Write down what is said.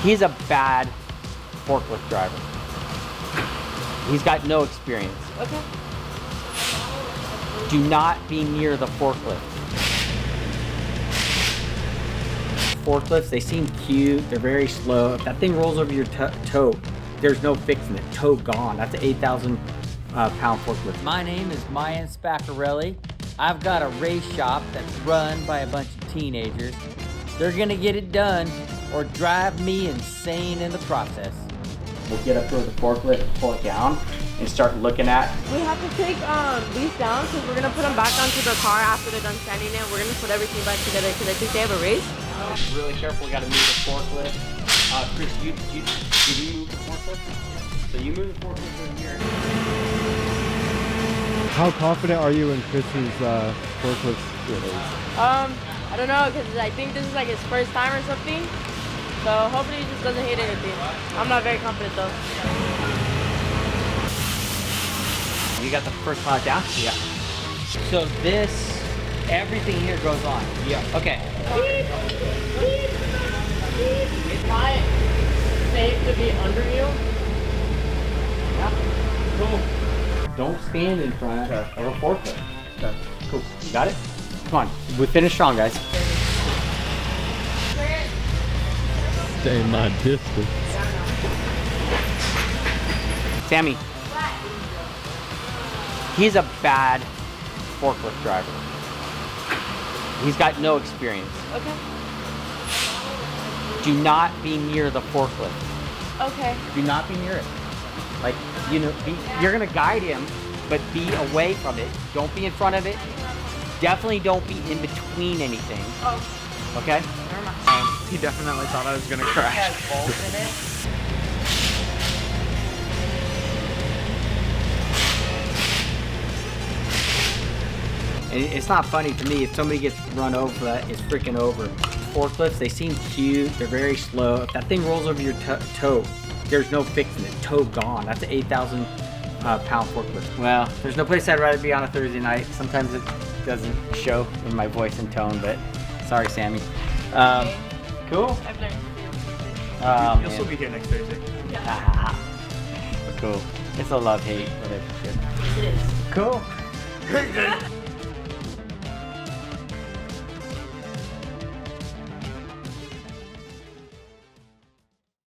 He's a bad forklift driver. He's got no experience. Okay. Do not be near the forklift. Forklifts, they seem cute. They're very slow. If that thing rolls over your toe, there's no fixing it. Toe gone. That's an 8,000 pound forklift. My name is Myan Spaccarelli. I've got a race shop that's run by a bunch of teenagers. They're gonna get it done or drive me insane in the process. We'll get up to the forklift, pull it down, and start looking at. We have to take these down because we're gonna put them back onto the car after they're done standing there. We're gonna put everything back together because I think they have a race. Really careful, we gotta move the forklift. Chris, did you move the forklift? So you move the forklift over here. How confident are you in Chris's forklift skills? I don't know because I think this is like his first time or something. So hopefully he just doesn't hit anything. I'm not very confident though. You got the first pile down? Yeah. So this, everything here goes on. Yeah. Okay. Is mine safe to be under you? Yeah. Cool. Don't stand in front of a forklift. Okay. Cool. You got it? Come on. We finish strong, guys. Stay my distance. Sammy. He's a bad forklift driver. He's got no experience. Okay. Do not be near the forklift. Okay. Do not be near it. Like, you know, you're gonna guide him, but be away from it. Don't be in front of it. Definitely don't be in between anything. Oh. Okay? Never mind. He definitely thought I was gonna crash. It has bolts in it. And it's not funny to me if somebody gets run over, that is freaking over. Forklifts, they seem cute. They're very slow. If that thing rolls over your toe, there's no fixing it. Toe gone. That's an 8,000 pound forklift. Well, there's no place I'd rather be on a Thursday night. Sometimes it doesn't show in my voice and tone, but sorry, Sammy. Cool. I've learned. You'll still be here next Thursday. Yeah. Cool. It's a love-hate relationship. It is. Cool.